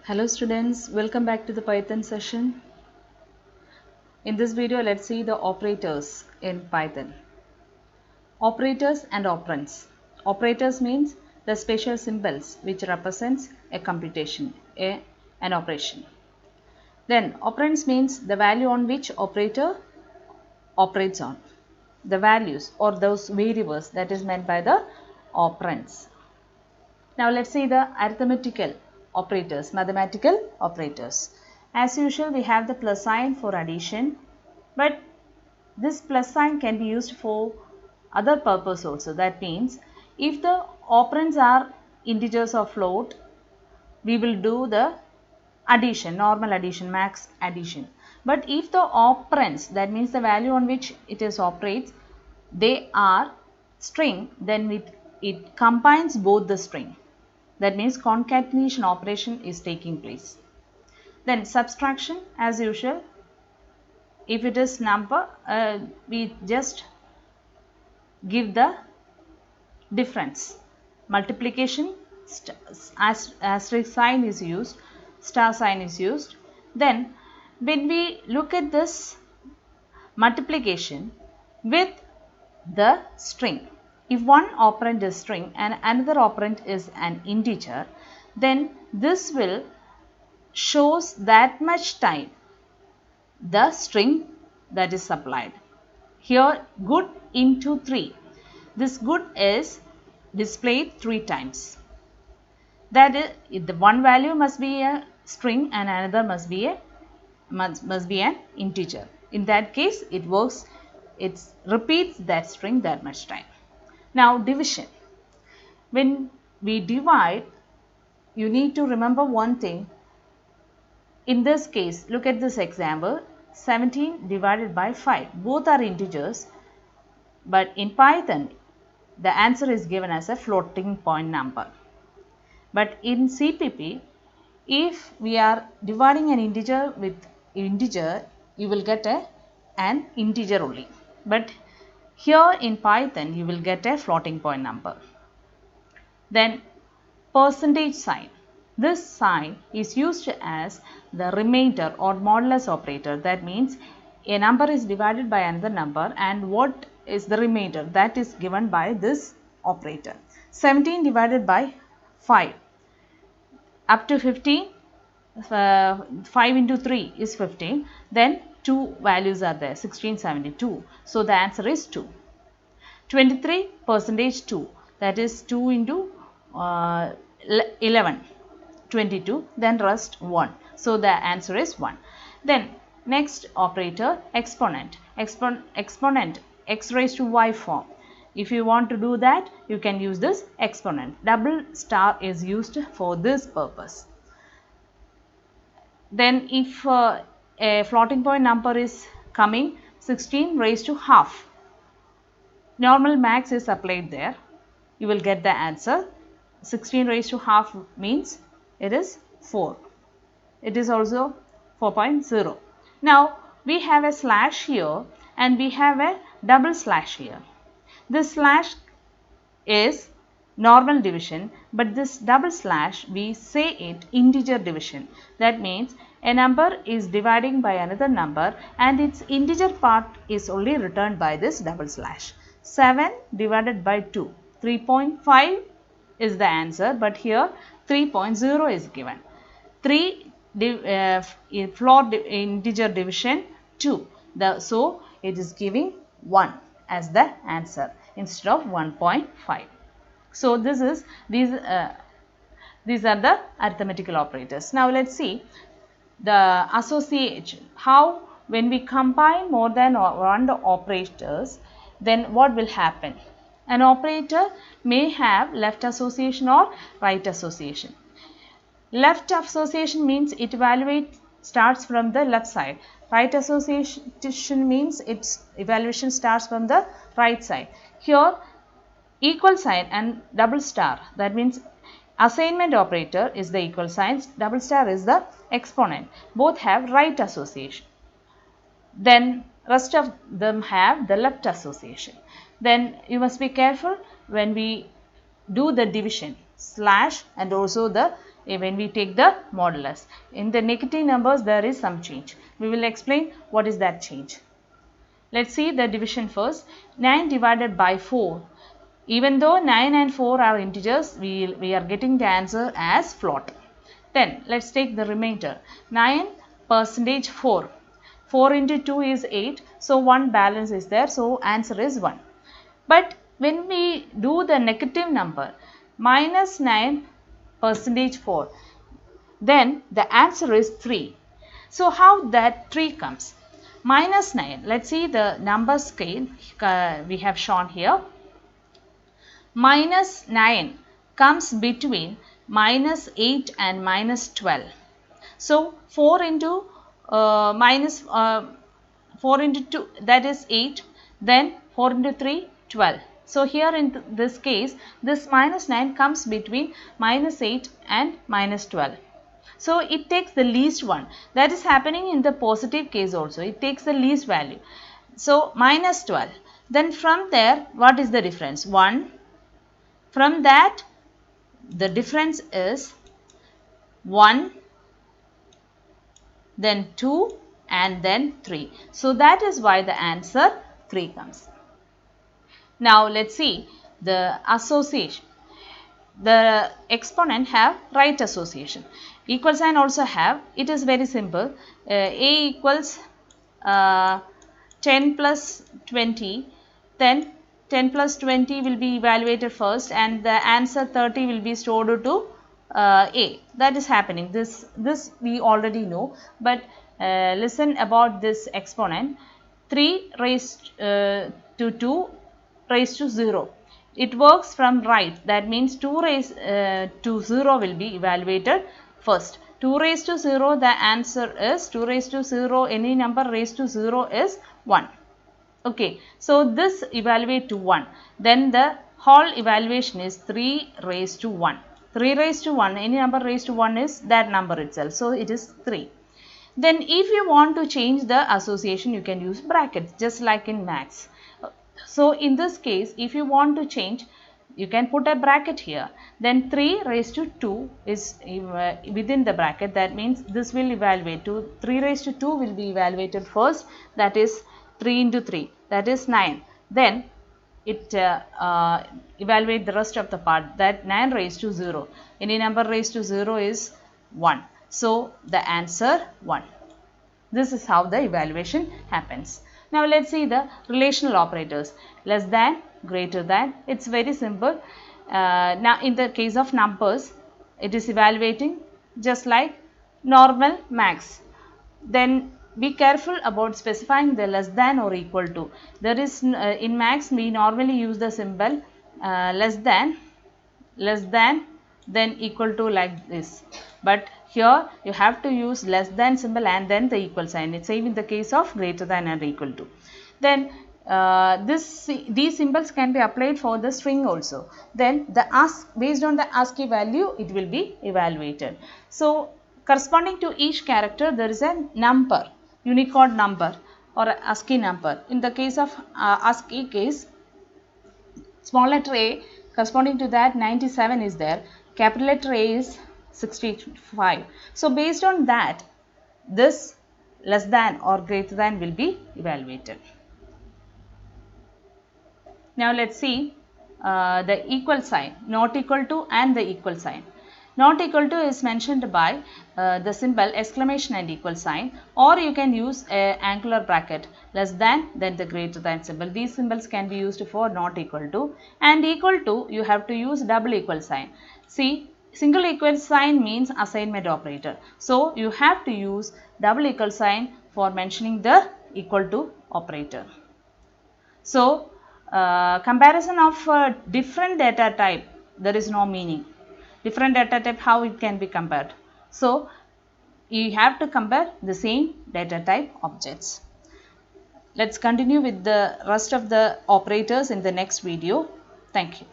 Hello students, welcome back to the Python session. In this video, let's see the operators in Python. Operators and operands. Operators means the special symbols which represents a computation, an operation. Then operands means the value on which operator operates on. The values or those variables that is meant by the operands. Now let's see the arithmetical operators, mathematical operators. As usual, we have the plus sign for addition, but this plus sign can be used for other purpose also. That means if the operands are integers or float, we will do the addition, normal addition, max addition. But if the operands, that means the value on which it is operates, they are string, then it combines both the string. That means concatenation operation is taking place. Then subtraction, as usual, if it is number, we just give the difference. Multiplication, asterisk sign is used, star sign is used. Then when we look at this multiplication with the string, if one operand is string and another operand is an integer, then this will shows that much time the string that is supplied. Here good into 3. This good is displayed 3 times. That is, the one value must be a string and another must be an integer. In that case, it works, it repeats that string that much time. Now division. When we divide, you need to remember one thing. In this case, look at this example, 17 divided by 5. Both are integers, but in Python, the answer is given as a floating point number. But in CPP, if we are dividing an integer with integer, you will get an integer only. But here in Python, you will get a floating point number. Then percentage sign. This sign is used as the remainder or modulus operator. That means a number is divided by another number and what is the remainder, that is given by this operator. 17 divided by 5 up to 15, 5 into 3 is 15, then 2 values are there, 16, 72. So the answer is 2. 23 percentage 2, that is 2 into 11. 22, then rest 1. So the answer is 1. Then next operator, exponent. Exponent x raised to y form. If you want to do that, you can use this exponent. Double star is used for this purpose. Then if a floating point number is coming, 16 raised to half. Normal max is applied there. You will get the answer. 16 raised to half means it is 4. It is also 4.0. Now we have a slash here and we have a double slash here. This slash is normal division, but this double slash, we say it integer division. That means a number is dividing by another number and its integer part is only returned by this double slash. 7 divided by 2, 3.5 is the answer, but here 3.0 is given. 3 float integer division 2. So it is giving 1 as the answer instead of 1.5. So these are the arithmetical operators. Now let's see the association. How when we combine more than one operators, then what will happen? An operator may have left association or right association. Left association means it starts from the left side. Right association means its evaluation starts from the right side. Here equal sign and double star, that means assignment operator is the equal sign, double star is the exponent. Both have right association. Then rest of them have the left association. Then you must be careful when we do the division, slash and also the when we take the modulus. In the negative numbers there is some change. We will explain what is that change. Let's see the division first. 9 divided by 4. Even though 9 and 4 are integers, we are getting the answer as float. Then let's take the remainder. 9 percentage 4. 4 into 2 is 8. So 1 balance is there. So answer is 1. But when we do the negative number, minus 9 percentage 4, then the answer is 3. So how that 3 comes? Minus 9, let's see the number scale we have shown here. Minus 9 comes between minus 8 and minus 12. So 4 into 4 into 2, that is 8, then 4 into 3, 12. So here in this case, this minus 9 comes between minus 8 and minus 12. So it takes the least one. That is happening in the positive case also. It takes the least value. So minus 12. Then from there, what is the difference? 1. From that, the difference is 1, then 2 and then 3. So that is why the answer 3 comes. Now let's see the association. The exponent have right association. Equal sign also have. It is very simple. A equals 10 plus 20. Then 10 plus 20 will be evaluated first and the answer 30 will be stored to A. That is happening. This we already know. But listen about this exponent. 3 raised to 2 raised to 0. It works from right. That means 2 raised to 0 will be evaluated first. 2 raised to 0, the answer is 2 raised to 0, any number raised to 0 is 1. Okay, so this evaluate to 1. Then the whole evaluation is 3 raised to 1. 3 raised to 1, any number raised to 1 is that number itself. So it is 3. Then if you want to change the association, you can use brackets just like in maths. So in this case, if you want to change, you can put a bracket here. Then 3 raised to 2 is within the bracket. That means this will evaluate to 3 raised to 2 will be evaluated first. That is 3 into 3. That is 9. Then it evaluate the rest of the part. That 9 raised to 0. Any number raised to 0 is 1. So the answer 1. This is how the evaluation happens. Now let's see the relational operators. Less than, greater than. It's very simple. Now in the case of numbers, it is evaluating just like normal max. Then be careful about specifying the less than or equal to. There is in max we normally use the symbol less than, then equal to like this. But here you have to use less than symbol and then the equal sign. It's same in the case of greater than and equal to. Then these symbols can be applied for the string also. Then the based on the ASCII value it will be evaluated. So corresponding to each character there is a number, Unicode number or ASCII number. In the case of ASCII case, small letter A corresponding to that 97 is there, capital letter A is 65. So based on that, this less than or greater than will be evaluated. Now let's see the equal sign, not equal to and the equal sign. Not equal to is mentioned by the symbol exclamation and equal sign, or you can use a angular bracket, less than, then the greater than symbol. These symbols can be used for not equal to, and equal to you have to use double equal sign. See, single equal sign means assignment operator. So you have to use double equal sign for mentioning the equal to operator. So comparison of different data type, there is no meaning. Different data type, how it can be compared? So you have to compare the same data type objects. Let's continue with the rest of the operators in the next video. Thank you.